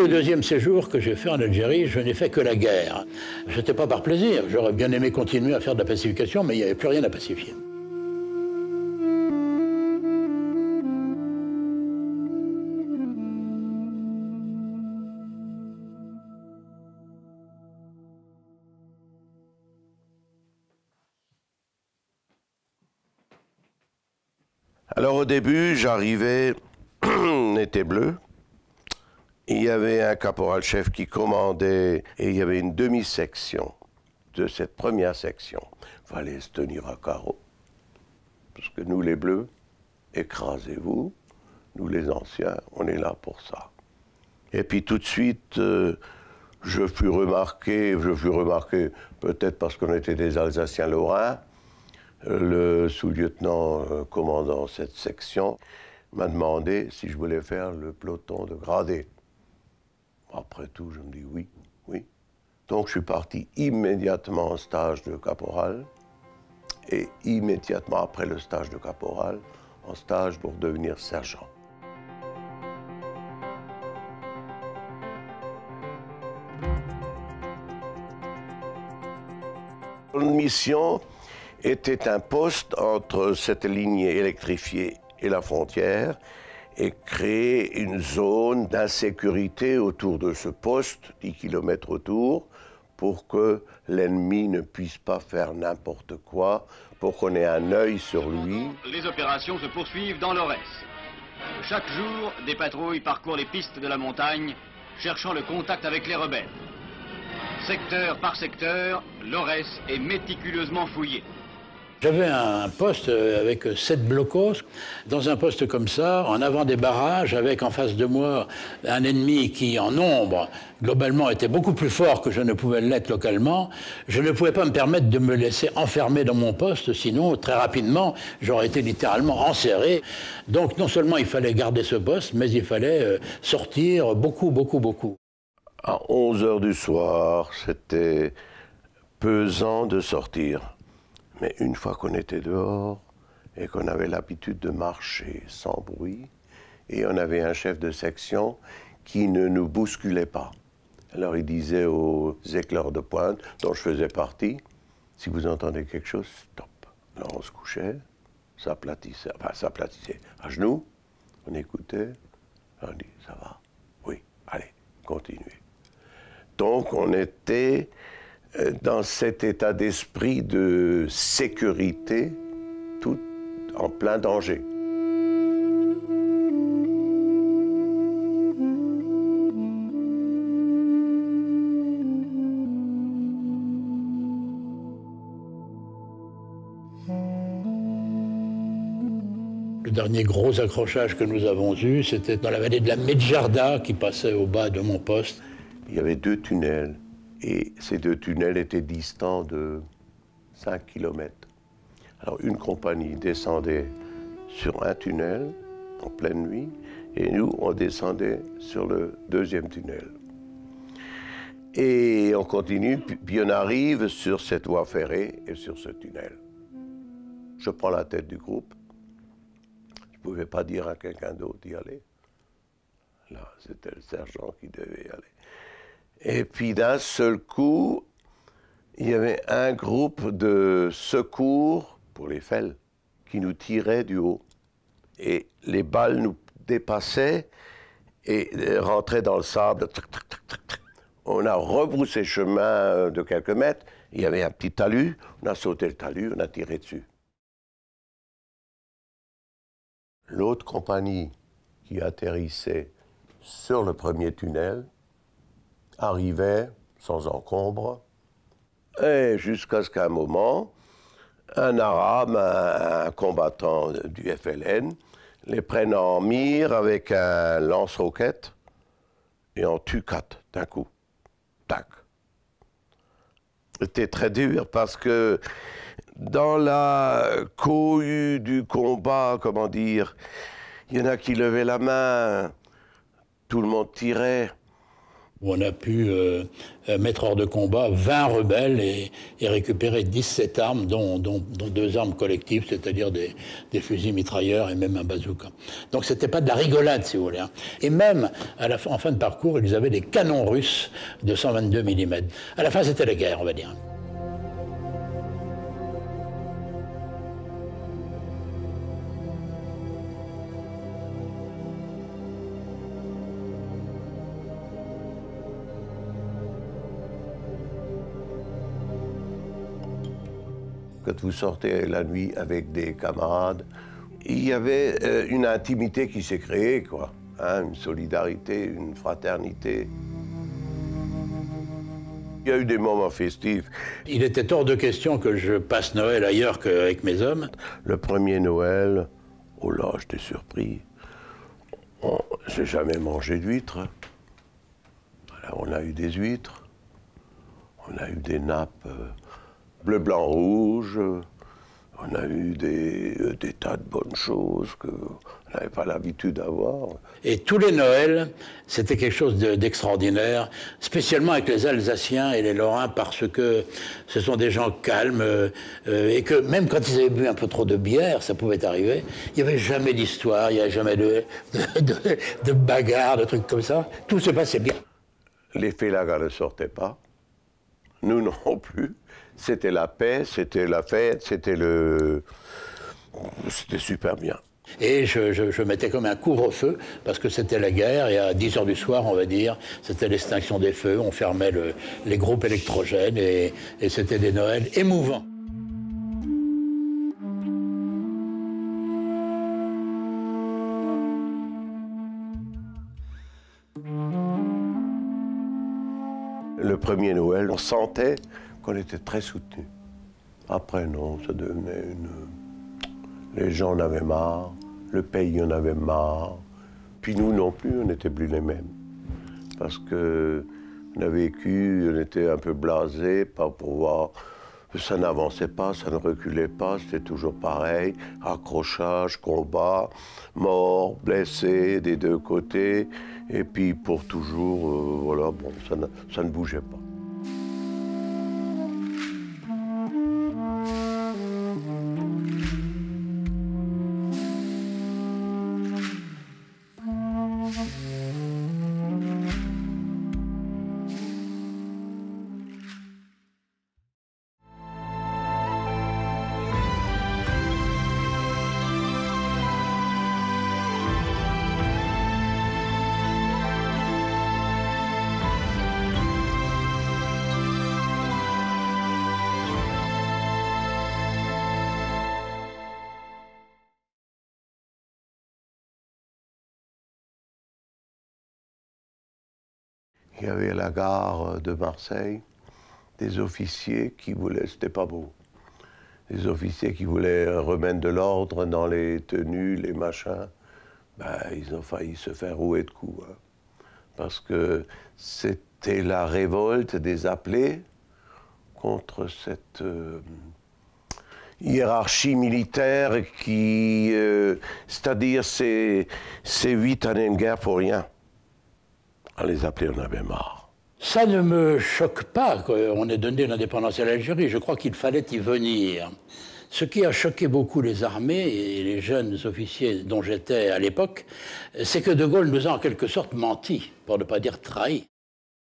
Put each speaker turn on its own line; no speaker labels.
le deuxième séjour que j'ai fait en Algérie, je n'ai fait que la guerre. Ce n'était pas par plaisir. J'aurais bien aimé continuer à faire de la pacification, mais il n'y avait plus rien à pacifier.
Alors au début, j'arrivais, on était bleu. Il y avait un caporal-chef qui commandait et il y avait une demi-section de cette première section. Il fallait se tenir à carreau. Parce que nous, les bleus, écrasez-vous. Nous, les anciens, on est là pour ça. Et puis tout de suite, je fus remarqué peut-être parce qu'on était des Alsaciens lorrains. Le sous-lieutenant commandant cette section m'a demandé si je voulais faire le peloton de gradés. Après tout, je me dis oui, oui. Donc je suis parti immédiatement en stage de caporal et immédiatement après le stage de caporal, en stage pour devenir sergent. Une mission était un poste entre cette ligne électrifiée et la frontière et créer une zone d'insécurité autour de ce poste, 10 km autour, pour que l'ennemi ne puisse pas faire n'importe quoi, pour qu'on ait un œil sur lui.
Les opérations se poursuivent dans l'Aurès. Chaque jour, des patrouilles parcourent les pistes de la montagne, cherchant le contact avec les rebelles. Secteur par secteur, l'Aurès est méticuleusement fouillé.
J'avais un poste avec 7 blocos. Dans un poste comme ça, en avant des barrages, avec en face de moi un ennemi qui, en nombre, globalement, était beaucoup plus fort que je ne pouvais l'être localement, je ne pouvais pas me permettre de me laisser enfermer dans mon poste, sinon, très rapidement, j'aurais été littéralement enserré. Donc, non seulement il fallait garder ce poste, mais il fallait sortir beaucoup.
À 11 h du soir, c'était pesant de sortir. Mais une fois qu'on était dehors et qu'on avait l'habitude de marcher sans bruit, et on avait un chef de section qui ne nous bousculait pas. Alors il disait aux éclairs de pointe, dont je faisais partie, si vous entendez quelque chose, stop. Alors on se couchait, s'aplatissait à genoux, on écoutait, on dit, ça va? Oui, allez, continuez. Donc on était dans cet état d'esprit de sécurité, tout en plein danger.
Le dernier gros accrochage que nous avons eu, c'était dans la vallée de la Medjarda, qui passait au bas de mon poste.
Il y avait 2 tunnels. Et ces 2 tunnels étaient distants de 5 km. Alors une compagnie descendait sur un tunnel en pleine nuit, et nous, on descendait sur le 2e tunnel. Et on continue, puis on arrive sur cette voie ferrée et sur ce tunnel. Je prends la tête du groupe. Je ne pouvais pas dire à quelqu'un d'autre d'y aller. Là, c'était le sergent qui devait y aller. Et puis d'un seul coup, il y avait un groupe de secours pour les FEL qui nous tirait du haut. Et les balles nous dépassaient et rentraient dans le sable. On a rebroussé chemin de quelques mètres. Il y avait un petit talus. On a sauté le talus, on a tiré dessus. L'autre compagnie qui atterrissait sur le premier tunnel arrivait sans encombre, et jusqu'à ce qu'à un moment, un arabe, un combattant du FLN, les prenne en mire avec un lance-roquette et en tue 4 d'un coup. Tac. C'était très dur parce que dans la cohue du combat, comment dire, il y en a qui levaient la main, tout le monde tirait.
où on a pu mettre hors de combat 20 rebelles et récupérer 17 armes, dont 2 armes collectives, c'est-à-dire des fusils mitrailleurs et même un bazooka. Donc c'était pas de la rigolade, si vous voulez. Hein. Et même, en fin de parcours, ils avaient des canons russes de 122 mm. À la fin, c'était la guerre, on va dire.
Quand vous sortez la nuit avec des camarades, il y avait une intimité qui s'est créée, quoi. Hein, une solidarité, une fraternité. Il y a eu des moments festifs.
Il était hors de question que je passe Noël ailleurs qu'avec mes hommes.
Le premier Noël, oh là, j'étais surpris. J'ai jamais mangé d'huîtres. Alors, on a eu des huîtres, on a eu des nappes bleu, blanc, rouge. On a eu des tas de bonnes choses qu'on n'avait pas l'habitude d'avoir.
Et tous les Noëls, c'était quelque chose d'extraordinaire, spécialement avec les Alsaciens et les Lorrains, parce que ce sont des gens calmes, et que même quand ils avaient bu un peu trop de bière, ça pouvait arriver, il n'y avait jamais d'histoire, il n'y avait jamais de bagarre, de trucs comme ça. Tout se passait bien.
Les félagas ne sortaient pas, nous non plus. C'était la paix, c'était la fête, c'était super bien.
Et je mettais comme un couvre-feu, parce que c'était la guerre, et à 10 h du soir, on va dire, c'était l'extinction des feux, on fermait les groupes électrogènes, et c'était des Noëls émouvants.
Le premier Noël, on sentait qu'on était très soutenus. Après, non, ça devenait les gens en avaient marre, le pays en avait marre. Puis nous non plus, on n'était plus les mêmes. Parce qu'on a vécu, on était un peu blasés, pas pour voir. Ça n'avançait pas, ça ne reculait pas, c'était toujours pareil. Accrochage, combat, mort, blessés des deux côtés. Et puis pour toujours, voilà, bon, ça ne bougeait pas. Il y avait à la gare de Marseille des officiers qui voulaient, c'était pas beau, des officiers qui voulaient remettre de l'ordre dans les tenues, les machins. Ben, ils ont failli se faire rouer de coups. Hein, parce que c'était la révolte des appelés contre cette hiérarchie militaire qui, c'est-à-dire ces 8 années de guerre pour rien. À les appeler, on avait marre.
Ça ne me choque pas qu'on ait donné l'indépendance à l'Algérie. Je crois qu'il fallait y venir. Ce qui a choqué beaucoup les armées et les jeunes officiers dont j'étais à l'époque, c'est que De Gaulle nous a en quelque sorte menti, pour ne pas dire trahi.